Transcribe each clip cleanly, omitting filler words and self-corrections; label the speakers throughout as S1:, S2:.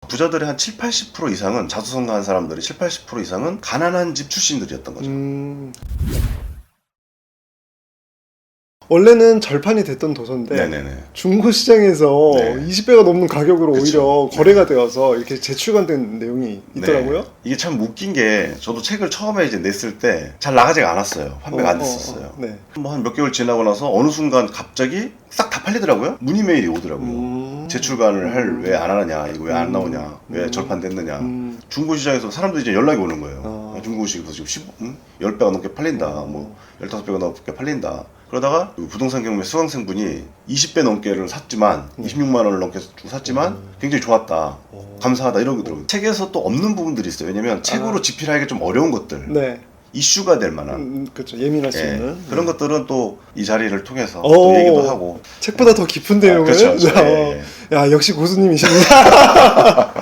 S1: 부자들의 한 7, 80% 이상은 자수성가한 사람들이 7, 80% 이상은 가난한 집 출신들이었던 거죠.
S2: 원래는 절판이 됐던 도서인데
S1: 네네네.
S2: 중고 시장에서
S1: 네.
S2: 20배가 넘는 가격으로
S1: 그쵸.
S2: 오히려 거래가 되어서 이렇게 재출간된 내용이 있더라고요.
S1: 네. 이게 참 웃긴 게 저도 책을 처음에 이제 냈을 때 잘 나가지가 않았어요. 판매가 안 됐었어요.
S2: 네.
S1: 뭐 한 몇 개월 지나고 나서 어느 순간 갑자기 싹 다 팔리더라고요. 문의 메일이 오더라고요. 재출간을 할 왜 안 하느냐, 이거 왜 안 나오냐, 왜 절판됐느냐. 중고시장에서 사람들이 이제 연락이 오는 거예요. 중고시장에서 지금 10배가 넘게 팔린다, 뭐 15배가 넘게 팔린다. 그러다가 부동산 경매 수강생분이 20배 넘게를 샀지만 26만 원을 넘게 주고 샀지만 굉장히 좋았다, 감사하다 이런 거더라고요. 책에서 또 없는 부분들이 있어요. 왜냐면 책으로 집필하기가 좀 어려운 것들,
S2: 네.
S1: 이슈가 될 만한
S2: 그렇죠. 예민할 수 있는
S1: 그런 것들은 또 이 자리를 통해서 또 얘기도 하고.
S2: 책보다 더 깊은 내용을.
S1: 그렇죠, 그렇죠.
S2: 야, 역시 고수님이십니다.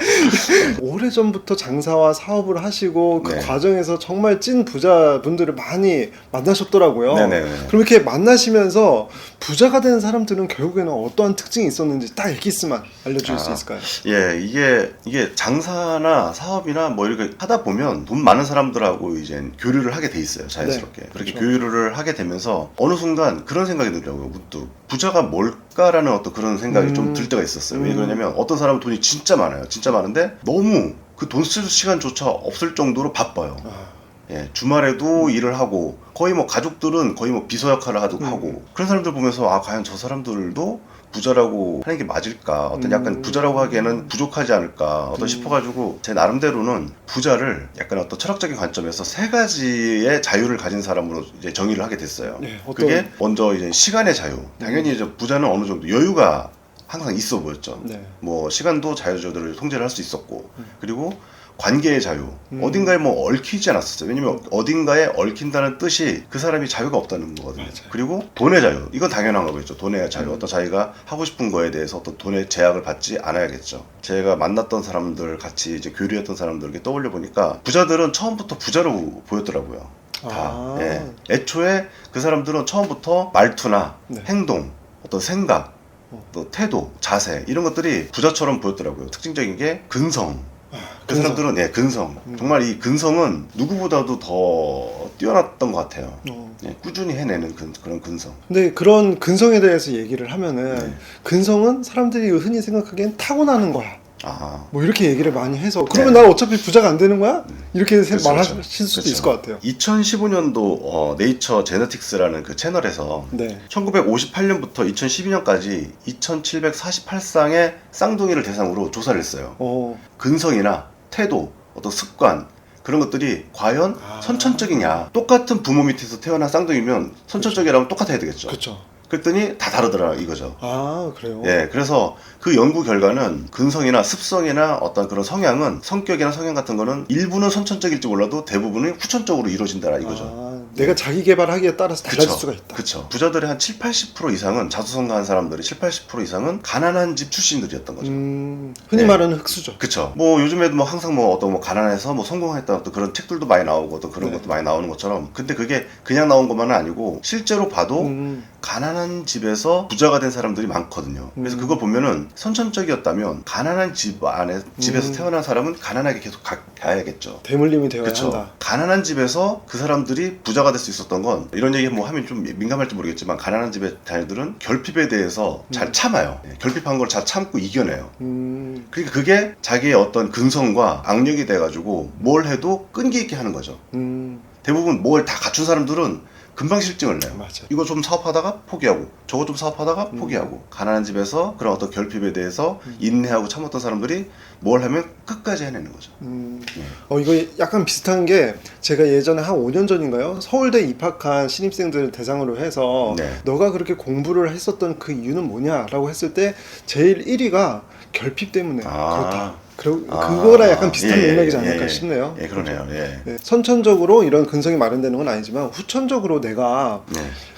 S2: 오래전부터 장사와 사업을 하시고 그
S1: 네.
S2: 과정에서 정말 찐 부자분들을 많이 만나셨더라고요.
S1: 네네네.
S2: 그럼 이렇게 만나시면서 부자가 된 사람들은 결국에는 어떠한 특징이 있었는지 딱 엑기스만 알려줄 수 있을까요?
S1: 예, 이게 장사나 사업이나 뭐 이렇게 하다 보면 돈 많은 사람들하고 이제 교류를 하게 돼 있어요, 자연스럽게.
S2: 네,
S1: 그렇게
S2: 그렇죠.
S1: 교류를 하게 되면서 어느 순간 그런 생각이 들더라고요. 문득 부자가 뭘까라는 어떤 그런 생각이 좀 들 때가 있었어요. 왜 그러냐면 어떤 사람은 돈이 진짜 많아요. 진짜 많은데 너무 그 돈 쓸 시간조차 없을 정도로 바빠요. 예, 주말에도 일을 하고 거의 뭐 가족들은 거의 뭐 비서 역할을 하고 그런 사람들 보면서 아, 과연 저 사람들도 부자라고 하는 게 맞을까, 어떤 약간 부자라고 하기에는 부족하지 않을까 싶어가지고 제 나름대로는 부자를 약간 어떤 철학적인 관점에서 세 가지의 자유를 가진 사람으로 이제 정의를 하게 됐어요.
S2: 네,
S1: 그게 먼저 이제 시간의 자유. 당연히 이제 부자는 어느 정도 여유가 항상 있어 보였죠.
S2: 네.
S1: 뭐 시간도 자유자재로 통제를 할 수 있었고, 그리고 관계의 자유. 어딘가에 뭐 얽히지 않았었어요. 왜냐면 어딘가에 얽힌다는 뜻이 그 사람이 자유가 없다는 거거든요.
S2: 맞아요.
S1: 그리고 돈의 자유. 이건 당연한 거겠죠. 돈의 자유. 어떤 자기가 하고 싶은 거에 대해서 어떤 돈의 제약을 받지 않아야겠죠. 제가 만났던 사람들, 같이 이제 교류했던 사람들 이렇게 떠올려 보니까 부자들은 처음부터 부자로 보였더라고요. 다. 예. 애초에 그 사람들은 처음부터 말투나
S2: 네.
S1: 행동, 어떤 생각, 또 태도, 자세 이런 것들이 부자처럼 보였더라고요. 특징적인 게 근성. 그
S2: 근성.
S1: 사람들은 근성. 정말 이 근성은 누구보다도 더 뛰어났던 것 같아요. 꾸준히 해내는 그런 근성.
S2: 근데 그런 근성에 대해서 얘기를 하면은 근성은 사람들이 흔히 생각하기엔 타고나는 거야. 뭐 이렇게 얘기를 많이 해서 그러면 난 어차피 부자가 안 되는 거야? 이렇게 말하실 수도 있을 것 같아요.
S1: 2015년도 네이처 제네틱스라는 그 채널에서
S2: 네.
S1: 1958년부터 2012년까지 2748쌍의 쌍둥이를 대상으로 조사를 했어요. 근성이나 태도, 어떤 습관 그런 것들이 과연 선천적이냐. 똑같은 부모 밑에서 태어난 쌍둥이면 선천적이라면 똑같아야 되겠죠.
S2: 그렇죠.
S1: 그랬더니 다 다르더라 이거죠.
S2: 아, 그래요?
S1: 예, 그래서 그 연구 결과는 근성이나 습성이나 어떤 그런 성향은, 성격이나 성향 같은 거는 일부는 선천적일지 몰라도 대부분은 후천적으로 이루어진다 이거죠.
S2: 내가 자기 개발하기에 따라서 달라질 수가 있다.
S1: 그쵸. 부자들의 한 7, 80% 이상은, 자수성가한 사람들이 7, 80% 이상은 가난한 집 출신들이었던 거죠.
S2: 흔히 말하는 흙수저.
S1: 그쵸. 뭐 요즘에도 뭐 항상 뭐 어떤 뭐 가난해서 뭐 성공했다 어떤 그런 책들도 많이 나오고 또 그런 것도 많이 나오는 것처럼, 근데 그게 그냥 나온 것만은 아니고 실제로 봐도 가난한 집에서 부자가 된 사람들이 많거든요. 그래서 그걸 보면은 선천적이었다면 가난한 집에서 태어난 사람은 가난하게 계속 가야겠죠.
S2: 대물림이 되어야
S1: 그쵸.
S2: 한다.
S1: 가난한 집에서 그 사람들이 부자가 될 수 있었던 건, 이런 얘기 뭐 하면 좀 민감할지 모르겠지만 가난한 집의 자녀들은 결핍에 대해서 잘 참아요. 결핍한 걸 잘 참고 이겨내요. 그러니까 그게 자기의 어떤 근성과 악력이 돼가지고 뭘 해도 끈기 있게 하는 거죠. 대부분 뭘 다 갖춘 사람들은 금방 실증을 내요.
S2: 맞아.
S1: 이거 좀 사업하다가 포기하고 저거 좀 사업하다가 포기하고. 가난한 집에서 그런 어떤 결핍에 대해서 인내하고 참았던 사람들이 뭘 하면 끝까지 해내는 거죠.
S2: 이거 약간 비슷한 게 제가 예전에 한 5년 전인가요? 서울대 입학한 신입생들 대상으로 해서 너가 그렇게 공부를 했었던 그 이유는 뭐냐라고 했을 때 제일 1위가 결핍 때문에 그렇다. 그거랑 약간 비슷한 맥락이지 않을까 싶네요.
S1: 예, 그러네요. 예.
S2: 네, 선천적으로 이런 근성이 마련되는 건 아니지만 후천적으로 내가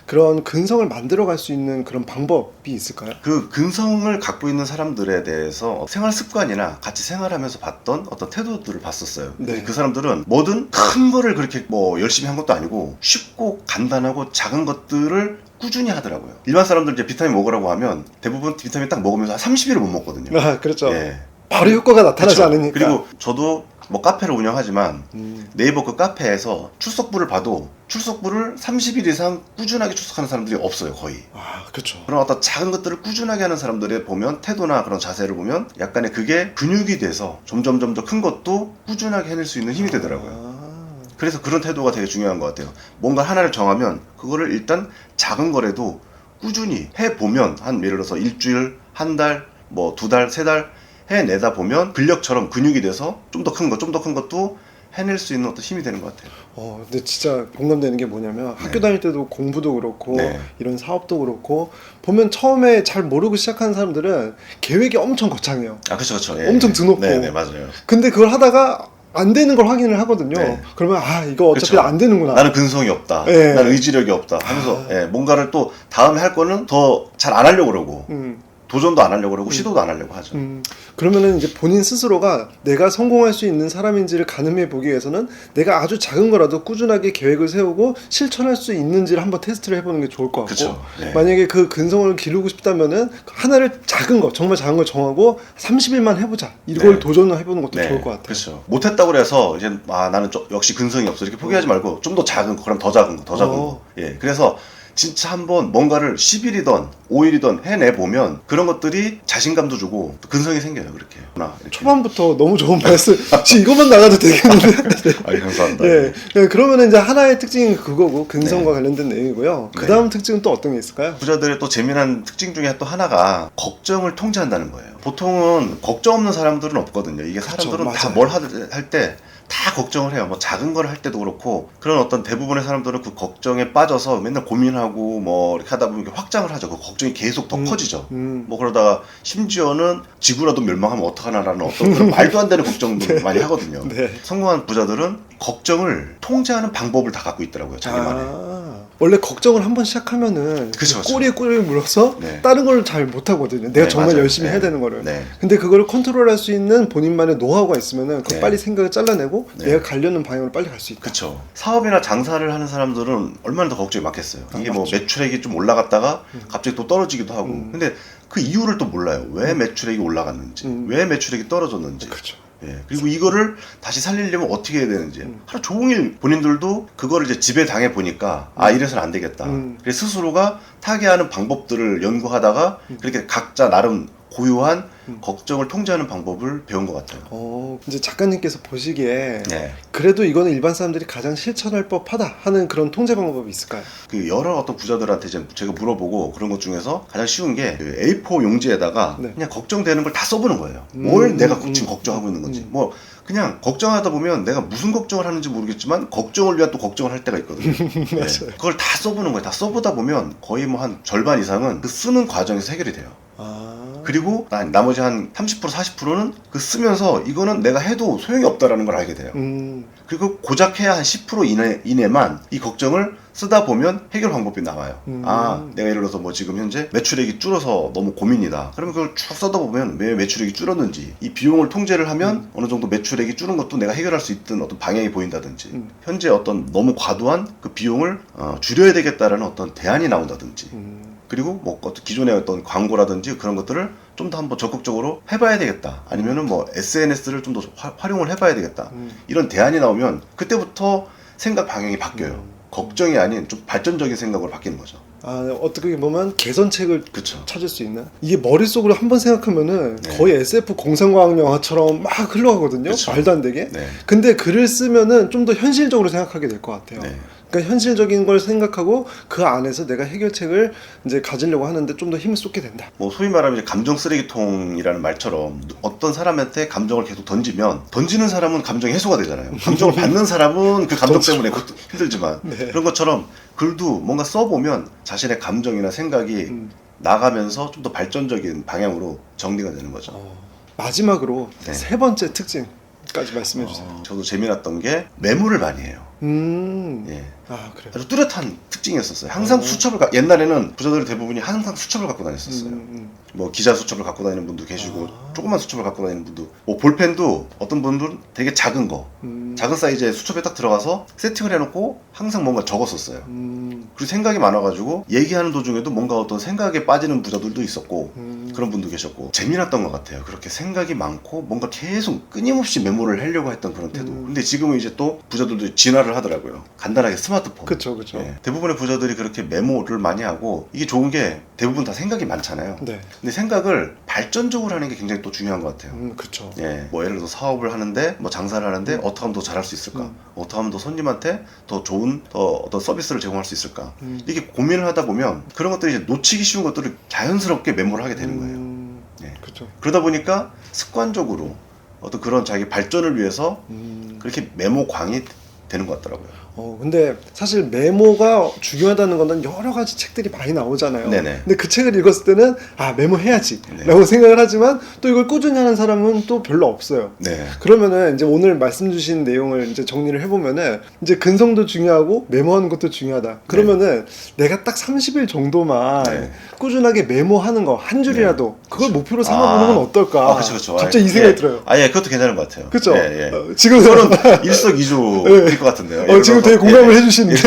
S2: 그런 근성을 만들어갈 수 있는 그런 방법이 있을까요?
S1: 그 근성을 갖고 있는 사람들에 대해서 생활 습관이나 같이 생활하면서 봤던 어떤 태도들을 봤었어요. 그 사람들은 뭐든 큰 거를 그렇게 뭐 열심히 한 것도 아니고 쉽고 간단하고 작은 것들을 꾸준히 하더라고요. 일반 사람들 이제 비타민 먹으라고 하면 대부분 비타민 딱 먹으면서 한 30일을 못 먹거든요.
S2: 그렇죠.
S1: 예.
S2: 바로 효과가 나타나지
S1: 그쵸.
S2: 않으니까.
S1: 그리고 저도 뭐 카페를 운영하지만 네이버 그 카페에서 출석부를 봐도 출석부를 30일 이상 꾸준하게 출석하는 사람들이 없어요, 거의.
S2: 아, 그렇죠.
S1: 그런 어떤 작은 것들을 꾸준하게 하는 사람들의 보면 태도나 그런 자세를 보면 약간의 그게 근육이 돼서 점점 더 큰 것도 꾸준하게 해낼 수 있는 힘이 되더라고요. 그래서 그런 태도가 되게 중요한 것 같아요. 뭔가 하나를 정하면 그거를 일단 작은 거라도 꾸준히 해보면 한 예를 들어서 일주일, 한 달, 뭐 2달, 3달 해내다 보면 근력처럼 근육이 돼서 좀 더 큰 것, 좀 더 큰 것도 해낼 수 있는 어떤 힘이 되는 것 같아요.
S2: 근데 진짜 공감되는 게 뭐냐면
S1: 네.
S2: 학교 다닐 때도 공부도 그렇고
S1: 네.
S2: 이런 사업도 그렇고 보면 처음에 잘 모르고 시작하는 사람들은 계획이 엄청 거창해요.
S1: 아, 그렇죠.
S2: 엄청 드높고.
S1: 네, 맞아요.
S2: 근데 그걸 하다가 안 되는 걸 확인을 하거든요.
S1: 네.
S2: 그러면 이거 어차피
S1: 그쵸.
S2: 안 되는구나.
S1: 나는 근성이 없다.
S2: 네.
S1: 나는 의지력이 없다. 하면서 뭔가를 또 다음에 할 거는 더 잘 안 하려고 그러고 도전도 안 하려고 그러고 시도도 안 하려고 하죠.
S2: 그러면은 이제 본인 스스로가 내가 성공할 수 있는 사람인지를 가늠해 보기 위해서는 내가 아주 작은 거라도 꾸준하게 계획을 세우고 실천할 수 있는지를 한번 테스트를 해보는 게 좋을 것 같고,
S1: 그쵸. 네.
S2: 만약에 그 근성을 기르고 싶다면은 하나를 작은 거, 정말 작은 걸 정하고 30일만 해보자, 이걸
S1: 네.
S2: 도전을 해보는 것도
S1: 네,
S2: 좋을 것 같아요.
S1: 그렇죠. 못했다고 그래서 이제 나는 역시 근성이 없어 이렇게 포기하지 말고 좀 더 작은 거, 그럼 더 작은 거, 더 작은 거. 예, 그래서 진짜 한번 뭔가를 10일이든 5일이든 해내 보면 그런 것들이 자신감도 주고 근성이 생겨요. 그렇게. 이렇게.
S2: 초반부터 너무 좋은 말씀. 지금 이것만 나가도 되겠는데.
S1: 아, 감사합니다.
S2: 예. 그러면은 이제 하나의 특징이 그거고 근성과 관련된 내용이고요. 그 다음 특징은 또 어떤 게 있을까요?
S1: 부자들의 또 재미난 특징 중에 또 하나가 걱정을 통제한다는 거예요. 보통은 걱정 없는 사람들은 없거든요. 이게 사람들은
S2: 맞아요.
S1: 다 뭘 할 때 다 걱정을 해요. 뭐 작은 걸 할 때도 그렇고 그런 어떤 대부분의 사람들은 그 걱정에 빠져서 맨날 고민하고 뭐 이렇게 하다 보면 확장을 하죠. 그 걱정이 계속 더 커지죠. 뭐 그러다가 심지어는 지구라도 멸망하면 어떡하나라는 어떤 그런 말도 안 되는 걱정도 많이 하거든요.
S2: 네.
S1: 성공한 부자들은 걱정을 통제하는 방법을 다 갖고 있더라고요. 자기만의.
S2: 원래 걱정을 한번 시작하면은
S1: 그쵸.
S2: 꼬리에 꼬리를 물어서
S1: 네.
S2: 다른 걸 잘 못하거든요. 내가
S1: 네,
S2: 정말
S1: 맞아요.
S2: 열심히
S1: 네.
S2: 해야 되는 거를.
S1: 네.
S2: 근데 그거를 컨트롤할 수 있는 본인만의 노하우가 있으면은 그걸
S1: 네.
S2: 빨리 생각을 잘라내고
S1: 네.
S2: 내가 가려는 방향으로 빨리 갈 수 있다.
S1: 그렇죠. 사업이나 장사를 하는 사람들은 얼마나 더 걱정이 많겠어요. 이게 뭐
S2: 맞죠.
S1: 매출액이 좀 올라갔다가 갑자기 또 떨어지기도 하고. 근데 그 이유를 또 몰라요. 왜 매출액이 올라갔는지, 왜 매출액이 떨어졌는지.
S2: 그렇죠.
S1: 예. 그리고 이거를 다시 살리려면 어떻게 해야 되는지. 하루 종일 본인들도 그거를 이제 지배 당해 보니까 이래서는 안 되겠다. 그래서 스스로가 타개하는 방법들을 연구하다가 그렇게 각자 나름 고유한 걱정을 통제하는 방법을 배운 것 같아요.
S2: 이제 작가님께서 보시기에
S1: 네.
S2: 그래도 이거는 일반 사람들이 가장 실천할 법하다 하는 그런 통제 방법이 있을까요?
S1: 그 여러 어떤 부자들한테 제가 물어보고 그런 것 중에서 가장 쉬운 게 그 A4 용지에다가
S2: 네.
S1: 그냥 걱정되는 걸 다 써보는 거예요. 뭘 내가 지금 걱정하고 있는 건지. 뭐 그냥 걱정하다 보면 내가 무슨 걱정을 하는지 모르겠지만 걱정을 위한 또 걱정을 할 때가 있거든요.
S2: 맞아요.
S1: 그걸 다 써보는 거예요. 다 써보다 보면 거의 뭐 한 절반 이상은 그 쓰는 과정에서 해결이 돼요. 그리고 나머지 한 30% 40%는 그 쓰면서 이거는 내가 해도 소용이 없다라는 걸 알게 돼요. 그리고 고작 해야 한 10% 이내만 이 걱정을 쓰다 보면 해결 방법이 나와요. 내가 예를 들어서 뭐 지금 현재 매출액이 줄어서 너무 고민이다. 그러면 그걸 쭉 써다 보면 왜 매출액이 줄었는지, 이 비용을 통제를 하면 어느 정도 매출액이 줄은 것도 내가 해결할 수 있던 어떤 방향이 보인다든지, 현재 어떤 너무 과도한 그 비용을 줄여야 되겠다라는 어떤 대안이 나온다든지, 그리고 뭐 어떤 기존의 어떤 광고라든지 그런 것들을 좀 더 한번 적극적으로 해봐야 되겠다. 아니면은 뭐 SNS를 좀 더 활용을 해봐야 되겠다. 이런 대안이 나오면 그때부터 생각 방향이 바뀌어요. 걱정이 아닌 좀 발전적인 생각으로 바뀌는 거죠.
S2: 어떻게 보면 개선책을
S1: 그쵸.
S2: 찾을 수 있는, 이게 머릿속으로 한번 생각하면은
S1: 네.
S2: 거의 SF 공상과학 영화처럼 막 흘러가거든요.
S1: 그쵸.
S2: 말도 안 되게.
S1: 네.
S2: 근데 글을 쓰면은 좀 더 현실적으로 생각하게 될 것 같아요.
S1: 네.
S2: 그러니까 현실적인 걸 생각하고 그 안에서 내가 해결책을 이제 가지려고 하는데 좀 더 힘을 쏟게 된다.
S1: 뭐 소위 말하면 이제 감정 쓰레기통이라는 말처럼 어떤 사람한테 감정을 계속 던지면 던지는 사람은 감정이 해소가 되잖아요. 감정을 받는 사람은 그 감정 때문에 그것도 힘들지만
S2: 네.
S1: 그런 것처럼 글도 뭔가 써보면 자신의 감정이나 생각이 나가면서 좀 더 발전적인 방향으로 정리가 되는 거죠.
S2: 마지막으로
S1: 네.
S2: 3번째 특징까지 말씀해 주세요.
S1: 저도 재미났던 게 메모를 많이 해요. 예.
S2: 그래요.
S1: 아주 뚜렷한 특징이었었어요. 항상 수첩을 옛날에는 부자들 대부분이 항상 수첩을 갖고 다녔었어요. 뭐 기자 수첩을 갖고 다니는 분도 계시고 조그만 수첩을 갖고 다니는 분도, 뭐 볼펜도 어떤 분들은 되게 작은 거, 작은 사이즈의 수첩에 딱 들어가서 세팅을 해놓고 항상 뭔가 적었었어요. 그리고 생각이 많아가지고 얘기하는 도중에도 뭔가 어떤 생각에 빠지는 부자들도 있었고, 그런 분도 계셨고 재미났던 것 같아요. 그렇게 생각이 많고 뭔가 계속 끊임없이 메모를 하려고 했던 그런 태도. 근데 지금은 이제 또 부자들도 진화를 하더라고요. 간단하게 스마트폰.
S2: 그쵸.
S1: 예, 대부분의 부자들이 그렇게 메모를 많이 하고 이게 좋은 게 대부분 다 생각이 많잖아요.
S2: 네.
S1: 근데 생각을 발전적으로 하는 게 굉장히 또 중요한 것 같아요.
S2: 그쵸.
S1: 예, 뭐 예를 들어 사업을 하는데 뭐 장사를 하는데 어떻게 하면 더 잘할 수 있을까? 어떻게 하면 더 손님한테 더 좋은 더 어떤 서비스를 제공할 수 있을까? 이게 고민을 하다 보면 그런 것들이 이제 놓치기 쉬운 것들을 자연스럽게 메모를 하게 되는 거예요. 예.
S2: 그쵸.
S1: 그러다 보니까 습관적으로 어떤 그런 자기 발전을 위해서 그렇게 메모광이 되는 것 같더라고요.
S2: 근데 사실 메모가 중요하다는 거는 여러 가지 책들이 많이 나오잖아요.
S1: 네네.
S2: 근데 그 책을 읽었을 때는 메모해야지
S1: 네.
S2: 라고 생각을 하지만 또 이걸 꾸준히 하는 사람은 또 별로 없어요.
S1: 네.
S2: 그러면은 이제 오늘 말씀 주신 내용을 이제 정리를 해보면은 이제 근성도 중요하고 메모하는 것도 중요하다. 그러면은 내가 딱 30일 정도만
S1: 네.
S2: 꾸준하게 메모하는 거 한 줄이라도 그걸 목표로 삼아보는 건 어떨까?
S1: 그쵸.
S2: 갑자기 이 생각이 들어요.
S1: 그것도 괜찮은 것 같아요.
S2: 그쵸?
S1: 예.
S2: 지금
S1: 그거는 일석이조일 것 같은데요.
S2: 지금 되게 공감을 해주시는데.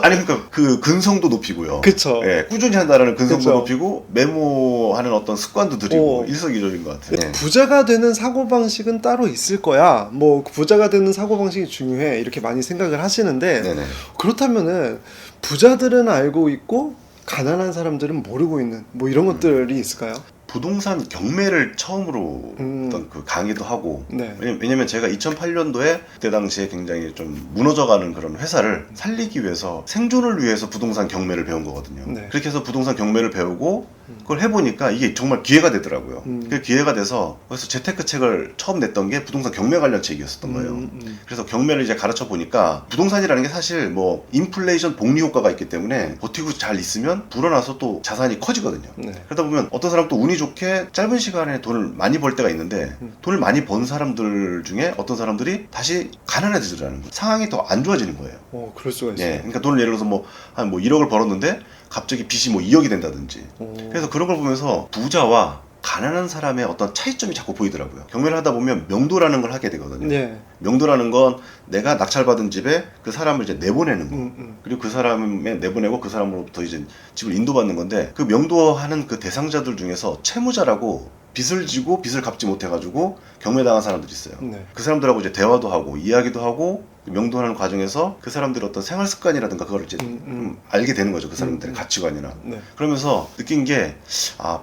S1: 그러니까 그 근성도 높이고요.
S2: 그쵸.
S1: 예, 꾸준히 한다는 근성도
S2: 그쵸.
S1: 높이고 메모하는 어떤 습관도 들이고 일석이조인 것 같아요. 예.
S2: 부자가 되는 사고방식은 따로 있을 거야. 뭐 부자가 되는 사고방식이 중요해. 이렇게 많이 생각을 하시는데
S1: 네네.
S2: 그렇다면은 부자들은 알고 있고 가난한 사람들은 모르고 있는 뭐 이런 것들이 있을까요?
S1: 부동산 경매를 처음으로 어떤 그 강의도 하고
S2: 네.
S1: 왜냐면 제가 2008년도에 그때 당시에 굉장히 좀 무너져가는 그런 회사를 살리기 위해서 생존을 위해서 부동산 경매를 배운 거거든요.
S2: 네.
S1: 그렇게 해서 부동산 경매를 배우고 그걸 해보니까 이게 정말 기회가 되더라고요. 그 기회가 돼서 그래서 재테크 책을 처음 냈던 게 부동산 경매 관련 책이었었던 거예요. 그래서 경매를 이제 가르쳐 보니까 부동산이라는 게 사실 뭐 인플레이션 복리 효과가 있기 때문에 버티고 잘 있으면 불어나서 또 자산이 커지거든요.
S2: 네.
S1: 그러다 보면 어떤 사람 또 운이 좋게 짧은 시간에 돈을 많이 벌 때가 있는데 돈을 많이 번 사람들 중에 어떤 사람들이 다시 가난해지더라는 거예요. 상황이 더 안 좋아지는 거예요.
S2: 그럴 수가 있어요.
S1: 예, 그러니까 돈을 예를 들어서 한 1억을 벌었는데 갑자기 빚이 2억이 된다든지. 그래서 그런 걸 보면서 부자와 가난한 사람의 어떤 차이점이 자꾸 보이더라고요. 경매를 하다 보면 명도라는 걸 하게 되거든요.
S2: 네.
S1: 명도라는 건 내가 낙찰받은 집에 그 사람을 이제 내보내는 거. 그리고 그 사람에 내보내고 그 사람으로부터 이제 집을 인도받는 건데 그 명도하는 그 대상자들 중에서 채무자라고 빚을 지고 빚을 갚지 못해가지고 경매당한 사람들이 있어요.
S2: 네.
S1: 그 사람들하고 이제 대화도 하고 이야기도 하고 명도하는 과정에서 그 사람들의 어떤 생활 습관이라든가 그걸 이제 좀 알게 되는 거죠. 그 사람들의 가치관이나.
S2: 네.
S1: 그러면서 느낀 게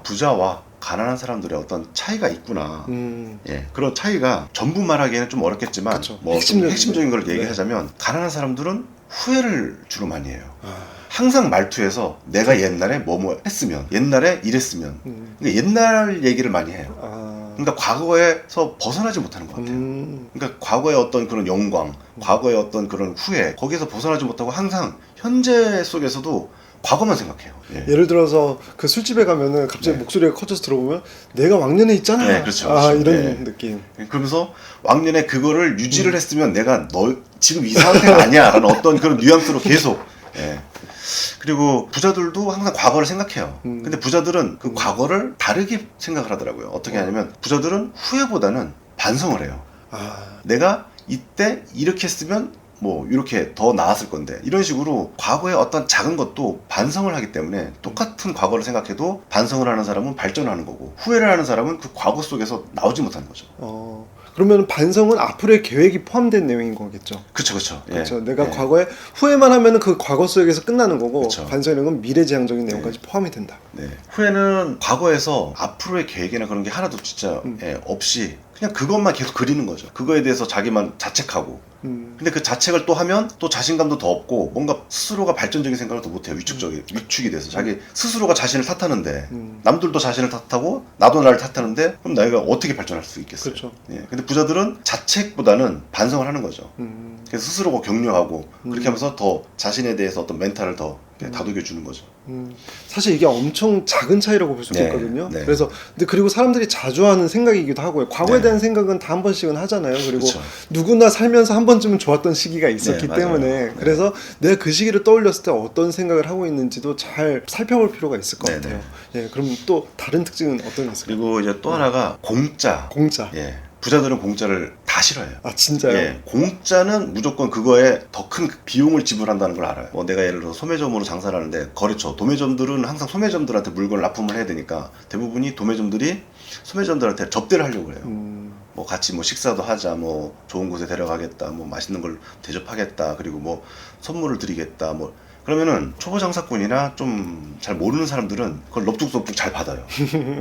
S1: 부자와 가난한 사람들의 어떤 차이가 있구나. 예, 그런 차이가 전부 말하기에는 좀 어렵겠지만
S2: 그쵸.
S1: 뭐 핵심적인 걸 얘기하자면 가난한 사람들은 후회를 주로 많이 해요. 항상 말투에서 내가 옛날에 뭐뭐 했으면 옛날에 이랬으면 그러니까 옛날 얘기를 많이 해요. 그러니까 과거에서 벗어나지 못하는 것 같아요. 그러니까 과거의 어떤 그런 영광, 과거의 어떤 그런 후회 거기에서 벗어나지 못하고 항상 현재 속에서도 과거만 생각해요. 예.
S2: 예를 들어서 그 술집에 가면은 갑자기 목소리가 커져서 들어보면 내가 왕년에 있잖아.
S1: 네, 그렇죠.
S2: 이런 느낌.
S1: 그러면서 왕년에 그거를 유지를 했으면 내가 지금 이 상태가 아니야 라는 어떤 그런 뉘앙스로 계속. 예. 그리고 부자들도 항상 과거를 생각해요. 근데 부자들은 그 과거를 다르게 생각을 하더라고요. 어떻게 하냐면 부자들은 후회보다는 반성을 해요. 내가 이때 이렇게 했으면 뭐 이렇게 더 나았을 건데 이런 식으로 과거의 어떤 작은 것도 반성을 하기 때문에 똑같은 과거를 생각해도 반성을 하는 사람은 발전하는 거고 후회를 하는 사람은 그 과거 속에서 나오지 못하는 거죠.
S2: 그러면 반성은 앞으로의 계획이 포함된 내용인 거겠죠.
S1: 그쵸.
S2: 그렇죠. 내가 과거에 후회만 하면은 그 과거 속에서 끝나는 거고
S1: 그쵸.
S2: 반성이라는 건 미래지향적인 내용까지 포함이 된다.
S1: 네. 후회는 과거에서 앞으로의 계획이나 그런 게 하나도 진짜 없이 그냥 그것만 계속 그리는 거죠. 그거에 대해서 자기만 자책하고. 근데 그 자책을 또 하면 또 자신감도 더 없고 뭔가 스스로가 발전적인 생각을 더 못해요. 위축이 돼서 자기 스스로가 자신을 탓하는데 남들도 자신을 탓하고 나도 나를 탓하는데 그럼 내가 어떻게 발전할 수 있겠어요?
S2: 그렇죠.
S1: 예. 근데 부자들은 자책보다는 반성을 하는 거죠. 그래서 스스로가 격려하고 그렇게 하면서 더 자신에 대해서 어떤 멘탈을 더 다독여 주는 거죠.
S2: 사실 이게 엄청 작은 차이라고 볼 수도 있거든요.
S1: 네.
S2: 그래서 근데 그리고 사람들이 자주 하는 생각이기도 하고요. 과거에 대한 생각은 다 한 번씩은 하잖아요. 그리고
S1: 그쵸.
S2: 누구나 살면서 한 번쯤은 좋았던 시기가 있었기
S1: 맞아요.
S2: 때문에 그래서 내가 그 시기를 떠올렸을 때 어떤 생각을 하고 있는지도 잘 살펴볼 필요가 있을 것 같아요. 예, 그럼 또 다른 특징은 어떤 게 있을까요?
S1: 그리고 이제 또 하나가 공짜.
S2: 공짜.
S1: 예. 부자들은 공짜를 다 다 싫어해요.
S2: 아 진짜요?
S1: 예, 공짜는 무조건 그거에 더 큰 비용을 지불한다는 걸 알아요. 뭐 내가 예를 들어 소매점으로 장사를 하는데 거래처, 도매점들은 항상 소매점들한테 물건을 납품을 해야 되니까 대부분이 도매점들이 소매점들한테 접대를 하려고 그래요. 뭐 같이 뭐 식사도 하자, 뭐 좋은 곳에 데려가겠다, 뭐 맛있는 걸 대접하겠다, 그리고 뭐 선물을 드리겠다, 뭐 그러면은 초보 장사꾼이나 좀 잘 모르는 사람들은 그걸 넙죽넙죽 잘 받아요.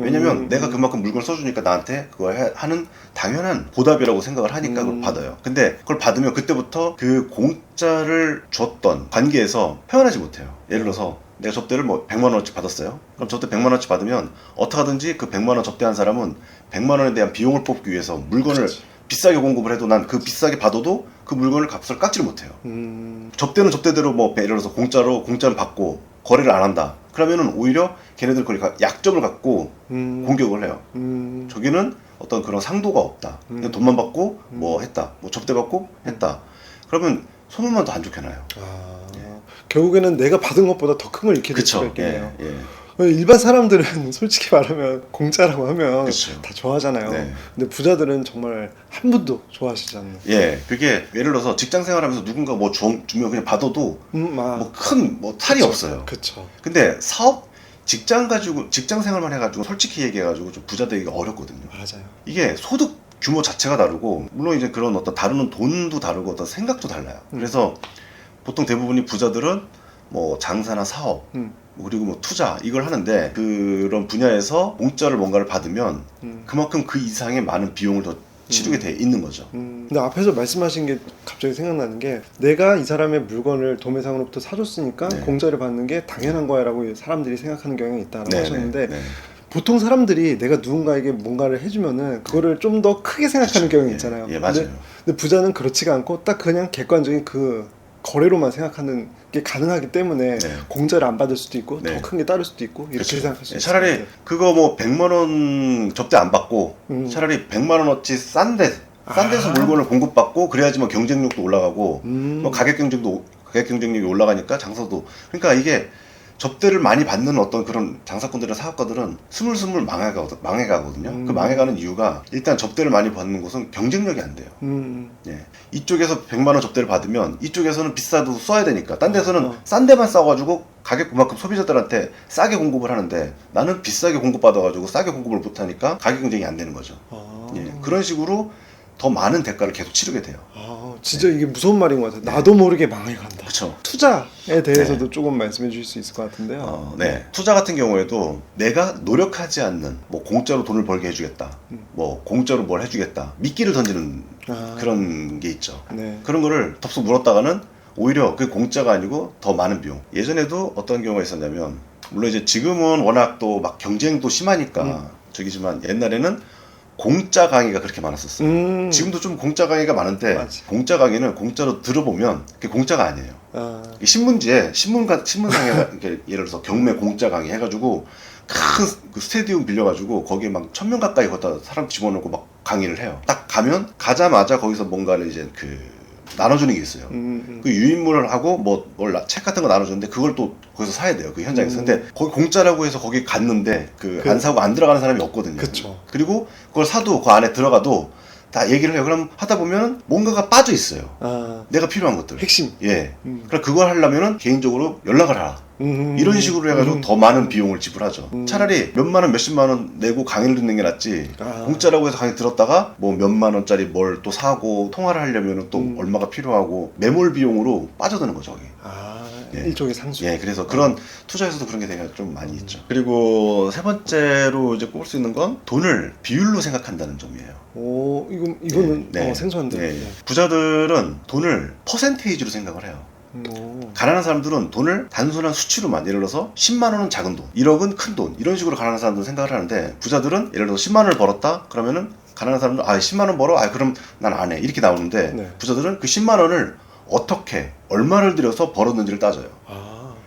S1: 왜냐면 내가 그만큼 물건을 써주니까 나한테 그걸 하는 당연한 보답이라고 생각을 하니까 그걸 받아요. 근데 그걸 받으면 그때부터 그 공짜를 줬던 관계에서 헤어나지 못해요. 예를 들어서 내가 접대를 뭐 100만 원어치 받았어요. 그럼 접대 100만 원어치 받으면 어떻게 하든지 그 100만 원 접대한 사람은 100만 원에 대한 비용을 뽑기 위해서 물건을
S2: 그렇지.
S1: 비싸게 공급을 해도 난 그 비싸게 받아도 그 물건을 값을 깎지를 못해요. 접대는 접대대로 뭐 예를 들어서 공짜를 받고 거래를 안 한다. 그러면은 오히려 걔네들 거기 약점을 갖고 공격을 해요. 저기는 어떤 그런 상도가 없다. 그냥 돈만 받고 뭐 했다. 뭐 접대 받고 했다. 그러면 소문만 더 안 좋게 나요.
S2: 결국에는 내가 받은 것보다 더 큰 걸 잃게 될 수가
S1: 그쵸.
S2: 있겠네요.
S1: 예.
S2: 일반 사람들은 솔직히 말하면 공짜라고 하면
S1: 그쵸.
S2: 다 좋아하잖아요.
S1: 네.
S2: 근데 부자들은 정말 한 분도 좋아하시지 않는.
S1: 예, 그게 예를 들어서 직장 생활하면서 누군가 뭐 주면 그냥 받아도 뭐 큰 뭐 탈이 없어요.
S2: 그쵸.
S1: 근데 직장 생활만 해가지고 솔직히 얘기해가지고 좀 부자 되기가 어렵거든요.
S2: 맞아요.
S1: 이게 소득 규모 자체가 다르고 물론 이제 그런 어떤 다루는 돈도 다르고 어떤 생각도 달라요. 그래서 보통 대부분이 부자들은 뭐 장사나 사업 그리고 뭐 투자 이걸 하는데 그런 분야에서 공짜를 뭔가를 받으면 그만큼 그 이상의 많은 비용을 더 치르게 돼 있는 거죠.
S2: 근데 앞에서 말씀하신 게 갑자기 생각나는 게 내가 이 사람의 물건을 도매상으로부터 사줬으니까
S1: 네.
S2: 공짜를 받는 게 당연한 거야라고 사람들이 생각하는 경향이 있다고
S1: 네,
S2: 하셨는데
S1: 네.
S2: 보통 사람들이 내가 누군가에게 뭔가를 해주면은 그거를 좀 더 크게 생각하는 경향이 있잖아요.
S1: 예, 맞아요.
S2: 근데 부자는 그렇지가 않고 딱 그냥 객관적인 그 거래로만 생각하는 게 가능하기 때문에
S1: 네.
S2: 공짜를 안 받을 수도 있고
S1: 네.
S2: 더 큰 게 따를 수도 있고 이렇게
S1: 그렇죠.
S2: 생각할 수 있어요.
S1: 차라리 그거 뭐 100만 원 접대 안 받고 차라리 100만 원어치 싼 데서 물건을 공급받고 그래야지만 경쟁력도 올라가고 뭐 가격 경쟁력이 올라가니까 장사도 그러니까 이게 접대를 많이 받는 어떤 그런 장사꾼들이나 사업가들은 스물스물 망해가거든요. 그 망해가는 이유가 일단 접대를 많이 받는 곳은 경쟁력이 안 돼요. 예. 이쪽에서 100만 원 접대를 받으면 이쪽에서는 비싸도 써야 되니까 딴 데서는 싼 데만 싸가지고 가격 그만큼 소비자들한테 싸게 공급을 하는데 나는 비싸게 공급받아가지고 싸게 공급을 못하니까 가격 경쟁이 안 되는 거죠. 예. 그런 식으로 더 많은 대가를 계속 치르게 돼요.
S2: 진짜 이게 무서운 말인 것 같아요. 나도 모르게 망해간다.
S1: 그렇죠.
S2: 투자에 대해서도 조금 말씀해 주실 수 있을 것 같은데요.
S1: 네. 투자 같은 경우에도 내가 노력하지 않는 뭐 공짜로 돈을 벌게 해주겠다. 뭐 공짜로 뭘 해주겠다. 미끼를 던지는 그런 게 있죠.
S2: 네.
S1: 그런 거를 덥석 물었다가는 오히려 그 공짜가 아니고 더 많은 비용. 예전에도 어떤 경우가 있었냐면 물론 이제 지금은 워낙 또 막 경쟁도 심하니까 저기지만 옛날에는 공짜 강의가 그렇게 많았었어요. 지금도 좀 공짜 강의가 많은데
S2: 맞아.
S1: 공짜 강의는 공짜로 들어보면 그게 공짜가 아니에요. 신문지에 신문상에 예를 들어서 경매 공짜 강의 해가지고 큰 그 스테디움 빌려가지고 거기에 막 1000명 가까이 걷다 사람 집어넣고 막 강의를 해요. 딱 가면 가자마자 거기서 뭔가를 이제 나눠주는 게 있어요. 그 유인물을 하고 책 같은 거 나눠주는데 그걸 또 거기서 사야 돼요. 그 현장에서. 근데 거기 공짜라고 해서 거기 갔는데 안 사고 안 들어가는 사람이 없거든요.
S2: 그쵸.
S1: 그리고 그걸 사도 그 안에 들어가도 다 얘기를 해요. 그럼 하다 보면 뭔가가 빠져 있어요. 내가 필요한 것들.
S2: 핵심.
S1: 예. 그럼 그걸 하려면은 개인적으로 연락을 하라. 이런 식으로 해가지고 더 많은 비용을 지불하죠. 차라리 몇만 원, 몇십만 원 내고 강의를 듣는 게 낫지. 공짜라고 해서 강의 들었다가 뭐 몇만 원짜리 뭘 또 사고 통화를 하려면은 또 얼마가 필요하고 매몰 비용으로 빠져드는 거죠. 거기.
S2: 예. 일종의 상수.
S1: 예, 그래서 그런 투자에서도 그런 게 되게 좀 많이 있죠. 그리고 세 번째로 이제 꼽을 수 있는 건 돈을 비율로 생각한다는 점이에요.
S2: 이거는
S1: 네.
S2: 생소한데.
S1: 네. 부자들은 돈을 퍼센테이지로 생각을 해요. 가난한 사람들은 돈을 단순한 수치로만 예를 들어서 10만 원은 작은 돈, 1억은 큰 돈 이런 식으로 가난한 사람들은 생각을 하는데 부자들은 예를 들어서 10만 원을 벌었다 그러면은 가난한 사람들은 10만 원 벌어? 그럼 난 안 해 이렇게 나오는데
S2: 네.
S1: 부자들은 그 10만 원을 어떻게 얼마를 들여서 벌었는지를 따져요.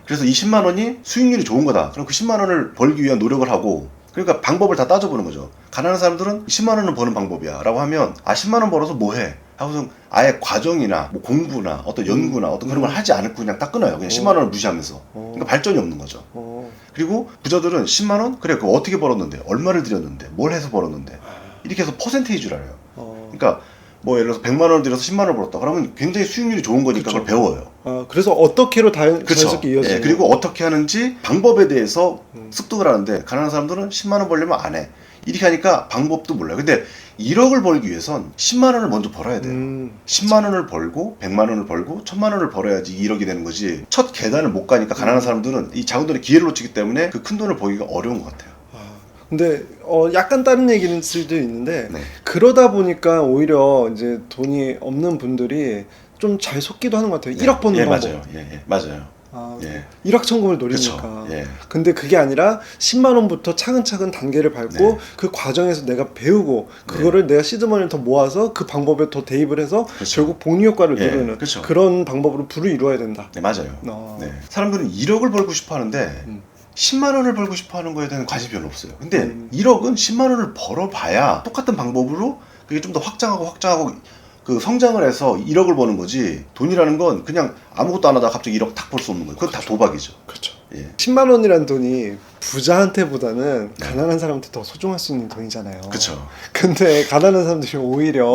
S1: 그래서 이 10만 원이 수익률이 좋은 거다. 그럼 그 10만 원을 벌기 위한 노력을 하고 그러니까 방법을 다 따져보는 거죠. 가난한 사람들은 10만 원을 버는 방법이야 라고 하면 10만 원 벌어서 뭐 해? 하고서 아예 과정이나 뭐 공부나 어떤 연구나 어떤 그런 걸 하지 않고 그냥 딱 끊어요. 그냥 10만 원을 무시하면서. 그러니까 발전이 없는 거죠. 그리고 부자들은 10만 원? 그래 그거 어떻게 벌었는데? 얼마를 들였는데? 뭘 해서 벌었는데? 이렇게 해서 퍼센테이지를 알아요. 그러니까 뭐 예를 들어서 100만 원을 들여서 10만 원을 벌었다. 그러면 굉장히 수익률이 좋은 거니까 그걸 배워요.
S2: 그래서 어떻게로
S1: 그쵸.
S2: 자연스럽게 이어지는
S1: 예, 그리고 어떻게 하는지 방법에 대해서 습득을 하는데 가난한 사람들은 10만 원 벌려면 안 해. 이렇게 하니까 방법도 몰라요. 근데 1억을 벌기 위해선 10만 원을 먼저 벌어야 돼요. 10만 원을 벌고 100만 원을 벌고 1000만 원을 벌어야지 1억이 되는 거지. 첫 계단을 못 가니까 가난한 사람들은 이 작은 돈의 기회를 놓치기 때문에 그 큰 돈을 벌기가 어려운 것 같아요.
S2: 근데 약간 다른 얘기는 수도 있는데
S1: 네.
S2: 그러다 보니까 오히려 이제 돈이 없는 분들이 좀 잘 속기도 하는 것 같아요. 1억 버는 방법.
S1: 맞아요. 맞아요.
S2: 예. 일확천금을 노리니까.
S1: 그쵸. 예.
S2: 근데 그게 아니라 10만 원부터 차근차근 단계를 밟고
S1: 네.
S2: 그 과정에서 내가 배우고 그거를 내가 시드머니를 더 모아서 그 방법에 더 대입을 해서
S1: 그쵸.
S2: 결국 복리 효과를
S1: 예.
S2: 누르는
S1: 그쵸.
S2: 그런 방법으로 부를 이루어야 된다.
S1: 네, 맞아요. 네. 사람들은 1억을 벌고 싶어 하는데 10만 원을 벌고 싶어 하는 거에 대한 관심이 별로 없어요. 근데 1억은 10만 원을 벌어봐야 똑같은 방법으로 그게 좀 더 확장하고 그 성장을 해서 1억을 버는 거지. 돈이라는 건 그냥 아무것도 안 하다가 갑자기 1억 탁 벌 수 없는 거예요. 그건 다 도박이죠.
S2: 그렇죠.
S1: 예.
S2: 10만 원이란 돈이 부자한테보다는 가난한 사람한테 더 소중할 수 있는 돈이잖아요.
S1: 그렇죠.
S2: 근데 가난한 사람들이 오히려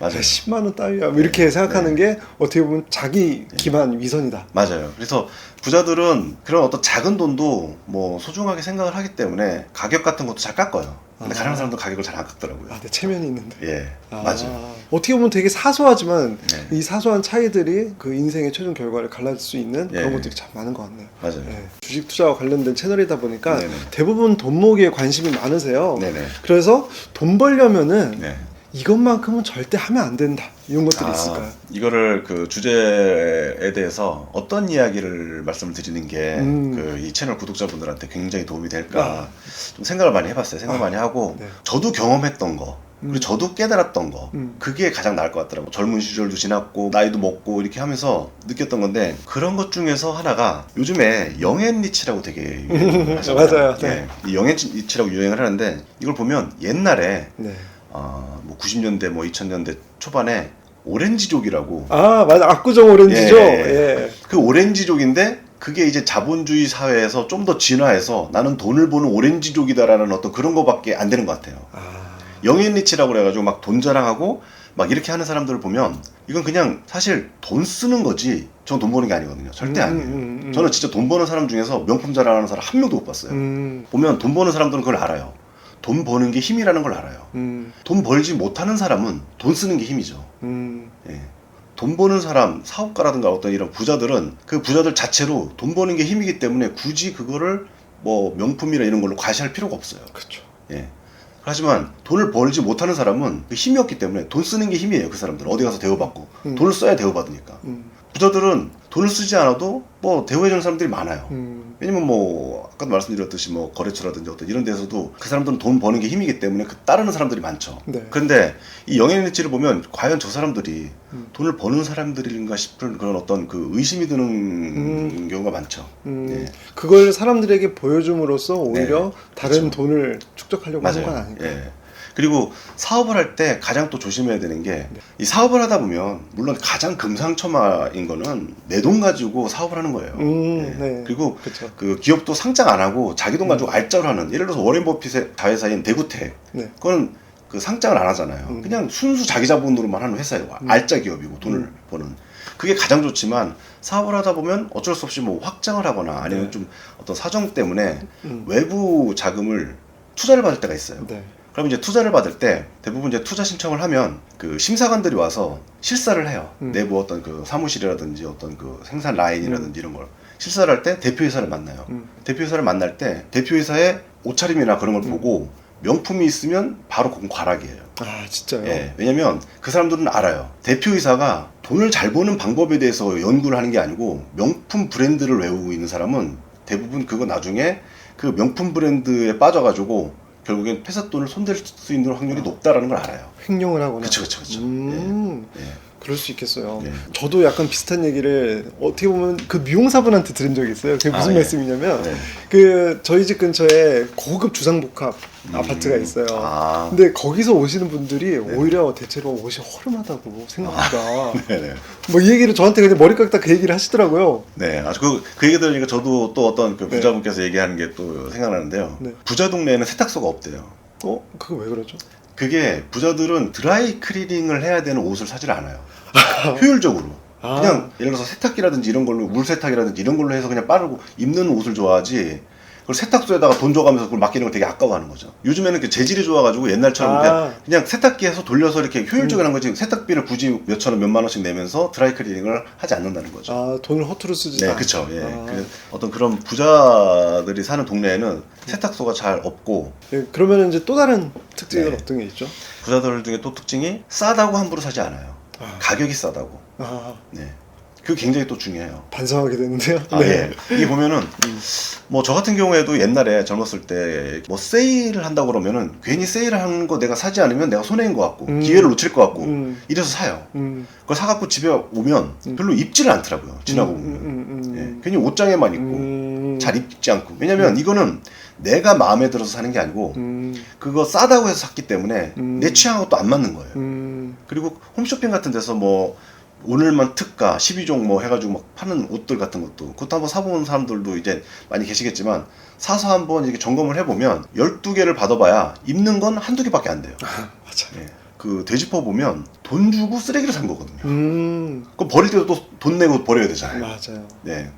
S1: 맞아요.
S2: 10만 원 딸이야 뭐 이렇게 생각하는 게 어떻게 보면 자기 기만 위선이다.
S1: 맞아요. 그래서 부자들은 그런 어떤 작은 돈도 뭐 소중하게 생각을 하기 때문에 가격 같은 것도 잘 깎아요. 근데 가난한 사람들은 가격을 잘 안 깎더라고요.
S2: 내 체면이 있는데.
S1: 예, 맞아요.
S2: 어떻게 보면 되게 사소하지만 이 사소한 차이들이 그 인생의 최종 결과를 갈라질 수 있는 그런 것들이 참 많은 것 같네요.
S1: 맞아요.
S2: 주식 투자와 관련된 채널이다 보니까
S1: 네네.
S2: 대부분 돈 모으기에 관심이 많으세요.
S1: 네네.
S2: 그래서 돈 벌려면은
S1: 네.
S2: 이것만큼은 절대 하면 안 된다. 이런 것들이 있을까요?
S1: 이거를 그 주제에 대해서 어떤 이야기를 말씀을 드리는 게 그 이 채널 구독자분들한테 굉장히 도움이 될까 좀 생각을 많이 해봤어요. 생각 많이 하고 저도 경험했던 거 그리고 저도 깨달았던 거 그게 가장 나을 것 같더라고요. 젊은 시절도 지났고 나이도 먹고 이렇게 하면서 느꼈던 건데 그런 것 중에서 하나가 요즘에 영앤리치라고 되게 유행을 하잖아요.
S2: 맞아요.
S1: 네. 이 영앤리치라고 유행을 하는데 이걸 보면 옛날에 뭐 90년대 뭐 2000년대 초반에 오렌지족이라고
S2: 맞아. 압구정 오렌지죠. 예.
S1: 그 오렌지족인데 그게 이제 자본주의 사회에서 좀 더 진화해서 나는 돈을 버는 오렌지족이다라는 어떤 그런 거밖에 안 되는 것 같아요. 영앤리치라고 그래가지고 막 돈 자랑하고 막 이렇게 하는 사람들을 보면 이건 그냥 사실 돈 쓰는 거지 전 돈 버는 게 아니거든요. 절대 아니에요. 저는 진짜 돈 버는 사람 중에서 명품 자랑하는 사람 한 명도 못 봤어요. 보면 돈 버는 사람들은 그걸 알아요. 돈 버는 게 힘이라는 걸 알아요. 돈 벌지 못하는 사람은 돈 쓰는 게 힘이죠. 예. 돈 버는 사람, 사업가라든가 어떤 이런 부자들은 그 부자들 자체로 돈 버는 게 힘이기 때문에 굳이 그거를 뭐 명품이나 이런 걸로 과시할 필요가 없어요.
S2: 그렇죠.
S1: 예. 하지만 돈을 벌지 못하는 사람은 그 힘이 없기 때문에 돈 쓰는 게 힘이에요. 그 사람들은 어디 가서 대우받고 돈을 써야 대우받으니까. 부자들은 돈을 쓰지 않아도 뭐 대우해주는 사람들이 많아요. 왜냐면 뭐 아까도 말씀드렸듯이 뭐 거래처라든지 어떤 이런 데서도 그 사람들은 돈 버는 게 힘이기 때문에 그 따르는 사람들이 많죠. 그런데 이 영앤리치를 보면 과연 저 사람들이 돈을 버는 사람들인가 싶은 그런 어떤 그 의심이 드는 경우가 많죠.
S2: 예. 그걸 사람들에게 보여줌으로써 오히려 다른 돈을 축적하려고 하는 건 아닐까.
S1: 예. 그리고 사업을 할 때 가장 또 조심해야 되는 게 이 사업을 하다 보면 물론 가장 금상첨화인 거는 내 돈 가지고 사업을 하는 거예요. 그리고 그 기업도 상장 안 하고 자기 돈 가지고 알짜로 하는 예를 들어서 워렌 버핏의 자회사인 대구텍 그건 그 상장을 안 하잖아요. 그냥 순수 자기 자본으로만 하는 회사예요. 알짜 기업이고 돈을 버는 그게 가장 좋지만 사업을 하다 보면 어쩔 수 없이 뭐 확장을 하거나 아니면 좀 어떤 사정 때문에 외부 자금을 투자를 받을 때가 있어요. 그럼 이제 투자를 받을 때 대부분 이제 투자 신청을 하면 그 심사관들이 와서 실사를 해요. 내부 어떤 그 사무실이라든지 어떤 그 생산 라인이라든지 이런 걸 실사를 할 때 대표이사를 만나요. 대표이사를 만날 때 대표이사의 옷차림이나 그런 걸 보고 명품이 있으면 바로 그건 과락이에요.
S2: 진짜요?
S1: 예, 왜냐면 그 사람들은 알아요. 대표이사가 돈을 잘 버는 방법에 대해서 연구를 하는 게 아니고 명품 브랜드를 외우고 있는 사람은 대부분 그거 나중에 그 명품 브랜드에 빠져가지고 결국엔 회사 돈을 손댈 수 있는 확률이 높다라는 걸 알아요.
S2: 횡령을 하거나.
S1: 그쵸.
S2: 그럴 수 있겠어요. 저도 약간 비슷한 얘기를 어떻게 보면 그 미용사분한테 들은 적이 있어요. 그게 무슨 말씀이냐면 그 저희 집 근처에 고급 주상복합 아파트가 있어요. 근데 거기서 오시는 분들이 오히려 대체로 옷이 허름하다고 생각보다. 뭐 이 얘기를 저한테 그냥 머리 깎다 그 얘기를 하시더라고요.
S1: 아주 그 얘기 들으니까 저도 또 어떤 그 부자분께서 얘기하는 게 또 생각나는데요. 부자 동네에는 세탁소가 없대요.
S2: 그거 왜 그러죠?
S1: 그게 부자들은 드라이 클리닝을 해야 되는 옷을 사질 않아요. 효율적으로. 그냥 예를 들어서 세탁기라든지 이런 걸로, 물 세탁이라든지 이런 걸로 해서 그냥 빠르고 입는 옷을 좋아하지, 그걸 세탁소에다가 돈 줘가면서 그걸 맡기는 걸 되게 아까워하는 거죠. 요즘에는 그 재질이 좋아가지고 옛날처럼 그냥 세탁기에서 돌려서 이렇게 효율적으로 한 거지, 세탁비를 굳이 몇천 원, 몇만 원씩 내면서 드라이 클리닝을 하지 않는다는 거죠.
S2: 돈을 허투루 쓰지.
S1: 네, 그쵸. 예. 어떤 그런 부자들이 사는 동네에는 세탁소가 잘 없고.
S2: 예, 그러면 이제 또 다른 특징은
S1: 네.
S2: 어떤 게 있죠?
S1: 부자들 중에 또 특징이 싸다고 함부로 사지 않아요. 가격이 싸다고. 네. 그게 굉장히 또 중요해요.
S2: 반성하게 되는데요.
S1: 네. 예. 이게 보면은 뭐 저 같은 경우에도 옛날에 젊었을 때 뭐 세일을 한다고 그러면은 괜히 세일을 하는 거 내가 사지 않으면 내가 손해인 것 같고 기회를 놓칠 것 같고 이래서 사요. 그걸 사갖고 집에 오면 별로 입지를 않더라고요. 지나고 보면. 예. 괜히 옷장에만 입고 잘 입지 않고. 왜냐면 이거는 내가 마음에 들어서 사는 게 아니고 그거 싸다고 해서 샀기 때문에 내 취향하고 또 안 맞는 거예요. 그리고 홈쇼핑 같은 데서 뭐 오늘만 특가 12종 뭐 해가지고 막 파는 옷들 같은 것도, 그것도 한번 사본 사람들도 이제 많이 계시겠지만, 사서 한번 이렇게 점검을 해보면 12개를 받아봐야 입는 건 한두 개밖에 안 돼요.
S2: 맞아.
S1: 예. 그 되짚어 보면 돈 주고 쓰레기를 산 거거든요. 그럼 버릴 때도 또 돈 내고 버려야 되잖아요.
S2: 맞아요.
S1: 네.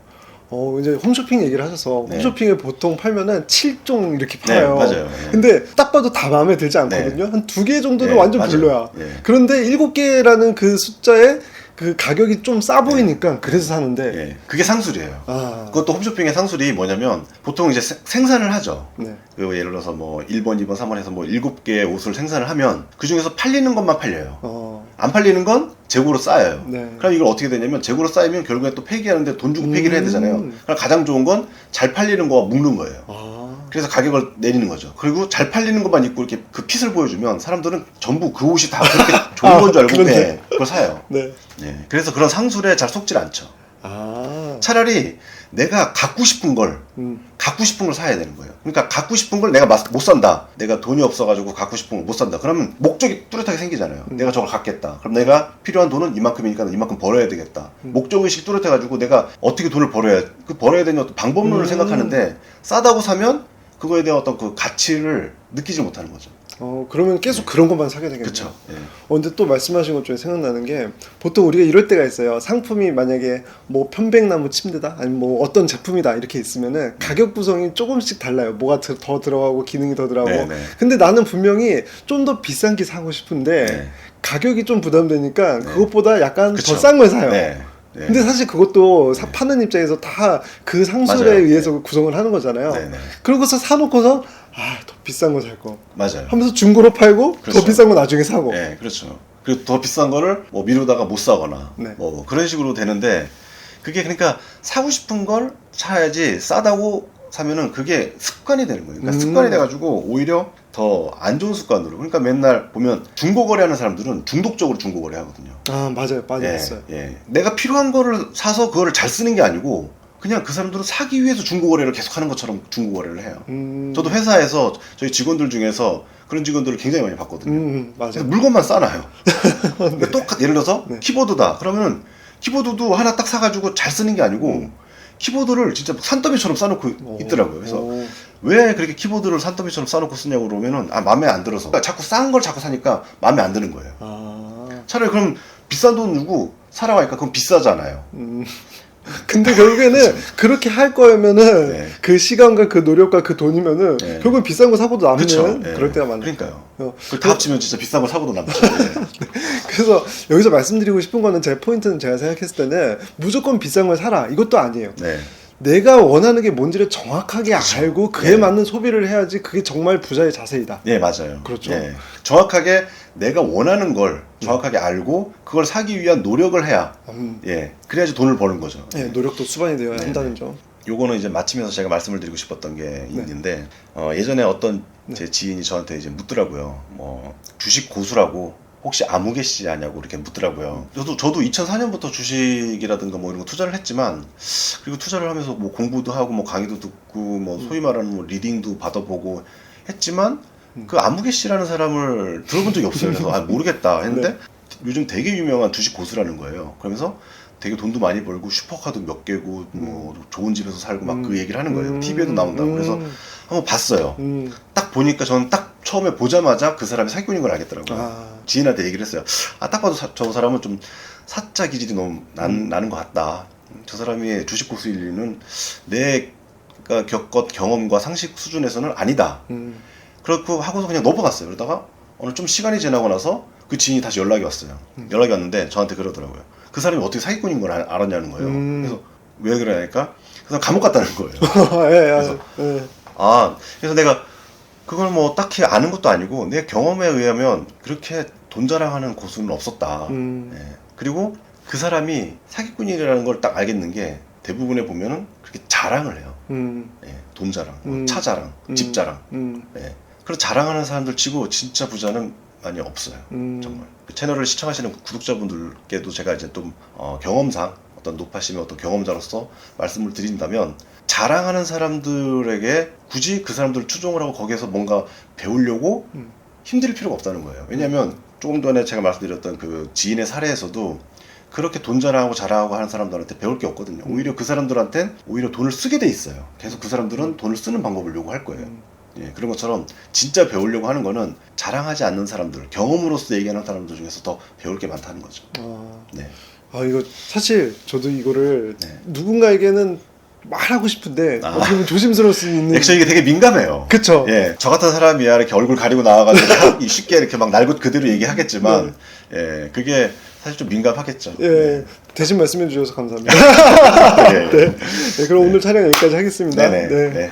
S2: 이제 홈쇼핑 얘기를 하셔서,
S1: 네.
S2: 홈쇼핑에 보통 팔면은 7종 이렇게 팔아요.
S1: 네, 맞아요. 네.
S2: 근데 딱 봐도 다 마음에 들지 않거든요.
S1: 네.
S2: 한 2개 정도는
S1: 네,
S2: 완전
S1: 맞아요.
S2: 별로야.
S1: 네.
S2: 그런데 7개라는 그 숫자에 그 가격이 좀 싸 보이니까 그래서 사는데.
S1: 예. 그게 상술이에요. 그것도 홈쇼핑의 상술이 뭐냐면, 보통 이제 생산을 하죠.
S2: 네.
S1: 그 예를 들어서 뭐 1번, 2번, 3번 해서 뭐 7개의 옷을 생산을 하면 그 중에서 팔리는 것만 팔려요. 안 팔리는 건 재고로 쌓여요.
S2: 네.
S1: 그럼 이걸 어떻게 되냐면, 재고로 쌓이면 결국에 또 폐기하는데 돈 주고 폐기를 해야 되잖아요. 그럼 가장 좋은 건 잘 팔리는 거와 묶는 거예요. 그래서 가격을 내리는 거죠. 그리고 잘 팔리는 것만 입고 이렇게 그 핏을 보여주면 사람들은 전부 그 옷이 다 그렇게 좋은 건 줄 알고 그걸 사요.
S2: 네.
S1: 네. 그래서 그런 상술에 잘 속질 않죠. 차라리 내가 갖고 싶은 걸 사야 되는 거예요. 그러니까 갖고 싶은 걸 내가 못 산다. 내가 돈이 없어가지고 갖고 싶은 걸 못 산다. 그러면 목적이 뚜렷하게 생기잖아요. 내가 저걸 갖겠다. 그럼 내가 필요한 돈은 이만큼이니까 이만큼 벌어야 되겠다. 목적의식이 뚜렷해가지고 내가 어떻게 돈을 벌어야 되는 어떤 방법론을 생각하는데, 싸다고 사면 그거에 대한 어떤 그 가치를 느끼지 못하는 거죠.
S2: 그러면 계속 그런 것만 사게 되겠네요.
S1: 그쵸. 예.
S2: 근데 또 말씀하신 것 중에 생각나는 게, 보통 우리가 이럴 때가 있어요. 상품이 만약에 뭐 편백나무 침대다, 아니면 뭐 어떤 제품이다 이렇게 있으면은 가격 구성이 조금씩 달라요. 뭐가 더 들어가고 기능이 더 들어가고.
S1: 네네.
S2: 근데 나는 분명히 좀 더 비싼 게 사고 싶은데
S1: 네.
S2: 가격이 좀 부담되니까
S1: 네.
S2: 그것보다 약간
S1: 그쵸.
S2: 더 싼 걸 사요.
S1: 네. 네.
S2: 근데 사실 그것도 파는 입장에서 다 그 상술에
S1: 맞아요.
S2: 의해서 구성을 하는 거잖아요.
S1: 네네.
S2: 그러고서 사놓고서 더 비싼 거 살 거
S1: 맞아요.
S2: 하면서 중고로 팔고
S1: 그렇죠.
S2: 더 비싼 거 나중에 사고.
S1: 네, 그렇죠. 그리고 더 비싼 거를 뭐 미루다가 못 사거나
S2: 네.
S1: 뭐 그런 식으로 되는데, 그게 그러니까 사고 싶은 걸 사야지 싸다고 사면은 그게 습관이 되는 거예요. 그러니까 습관이 돼가지고 오히려 더 안 좋은 습관으로. 그러니까 맨날 보면 중고거래하는 사람들은 중독적으로 중고거래 하거든요.
S2: 맞아요. 많이 했어요.
S1: 예. 내가 필요한 거를 사서 그거를 잘 쓰는 게 아니고 그냥 그 사람들은 사기 위해서 중고거래를 계속 하는 것처럼 중고거래를 해요. 저도 회사에서 저희 직원들 중에서 그런 직원들을 굉장히 많이 봤거든요.
S2: 맞아요.
S1: 그래서 물건만 싸놔요. 예를 들어서 키보드다. 그러면은 키보드도 하나 딱 사가지고 잘 쓰는 게 아니고 키보드를 진짜 산더미처럼 싸놓고 있더라고요. 그래서 왜 그렇게 키보드를 산더미처럼 싸놓고 쓰냐고 그러면은 마음에 안 들어서. 그러니까 자꾸 싼 걸 자꾸 사니까 마음에 안 드는 거예요. 차라리 그럼 비싼 돈 주고 사라고 하니까 그건 비싸잖아요.
S2: 근데 결국에는 그렇게 할 거면은 그 시간과 그 노력과 그 돈이면은 결국엔 비싼 거 사고도 남는 그럴 때가 많아요.
S1: 그러니까요. 그걸 다 합치면 진짜 비싼 걸 사고도 남죠.
S2: 그래서 여기서 말씀드리고 싶은 거는, 제 포인트는 제가 생각했을 때는 무조건 비싼 걸 사라 이것도 아니에요. 내가 원하는 게 뭔지를 정확하게 알고 그에 맞는 소비를 해야지 그게 정말 부자의 자세이다.
S1: 네, 맞아요.
S2: 그렇죠.
S1: 정확하게 내가 원하는 걸 정확하게 알고 그걸 사기 위한 노력을 해야 그래야지 돈을 버는 거죠.
S2: 노력도 수반이 되어야 한다는 점.
S1: 요거는 이제 마치면서 제가 말씀을 드리고 싶었던 게 있는데, 예전에 어떤 제 지인이 저한테 이제 묻더라고요. 뭐 주식 고수라고 혹시 아무개 씨 아냐고 이렇게 묻더라고요. 저도 2004년부터 주식이라든가 뭐 이런 거 투자를 했지만, 그리고 투자를 하면서 뭐 공부도 하고 뭐 강의도 듣고 뭐 소위 말하는 뭐 리딩도 받아보고 했지만 그 아무개 씨라는 사람을 들어본 적이 없어요. 그래서 모르겠다 했는데 요즘 되게 유명한 주식 고수라는 거예요. 그러면서 되게 돈도 많이 벌고 슈퍼카도 몇 개고 뭐 좋은 집에서 살고 막 그 얘기를 하는 거예요. TV에도 나온다고. 그래서 한번 봤어요. 딱 보니까 저는 딱 처음에 보자마자 그 사람이 사기꾼인 걸 알겠더라고요. 지인한테 얘기를 했어요. 딱 봐도 저 사람은 좀 사짜 기질이 너무 나는 것 같다. 저 사람이 주식 고수일리는 내가 겪은 경험과 상식 수준에서는 아니다. 그렇고 하고서 그냥 넘어갔어요. 그러다가 어느 좀 시간이 지나고 나서 그 지인이 다시 연락이 왔어요. 연락이 왔는데 저한테 그러더라고요. 그 사람이 어떻게 사기꾼인 걸 알았냐는 거예요. 그래서 왜 그러냐니까 그래서 감옥 갔다는 거예요. 그래서 그래서 내가 그걸 뭐 딱히 아는 것도 아니고 내 경험에 의하면 그렇게 돈 자랑하는 고수는 없었다. 예. 그리고 그 사람이 사기꾼이라는 걸 딱 알겠는 게 대부분에 보면은 그렇게 자랑을 해요. 예. 돈 자랑, 차 자랑, 집 자랑. 예. 그런 자랑하는 사람들 치고 진짜 부자는 많이 없어요. 정말. 그 채널을 시청하시는 구독자분들께도 제가 이제 좀 경험상 어떤 노파심의 어떤 경험자로서 말씀을 드린다면 자랑하는 사람들에게 굳이 그 사람들을 추종을 하고 거기에서 뭔가 배우려고 힘들 필요가 없다는 거예요. 왜냐하면 조금 전에 제가 말씀드렸던 그 지인의 사례에서도 그렇게 돈 자랑하고 자랑하고 하는 사람들한테 배울 게 없거든요. 오히려 그 사람들한테는 오히려 돈을 쓰게 돼 있어요. 계속 그 사람들은 돈을 쓰는 방법을 요구할 거예요. 예, 그런 것처럼 진짜 배우려고 하는 거는 자랑하지 않는 사람들, 경험으로서 얘기하는 사람들 중에서 더 배울 게 많다는 거죠. 네.
S2: 이거 사실 저도 이거를
S1: 네.
S2: 누군가에게는 말하고 싶은데 어떻게 보면 조심스러울 수 있는.
S1: 액션 이게 되게 민감해요.
S2: 그쵸.
S1: 예, 저 같은 사람이야 이렇게 얼굴 가리고 나와가지고 쉽게 이렇게 막 날 것 그대로 얘기하겠지만, 예, 그게 사실 좀 민감하겠죠.
S2: 예,
S1: 네.
S2: 대신 말씀해 주셔서 감사합니다.
S1: 예, 예.
S2: 네, 그럼 오늘 촬영 여기까지 하겠습니다.
S1: 네네. 네.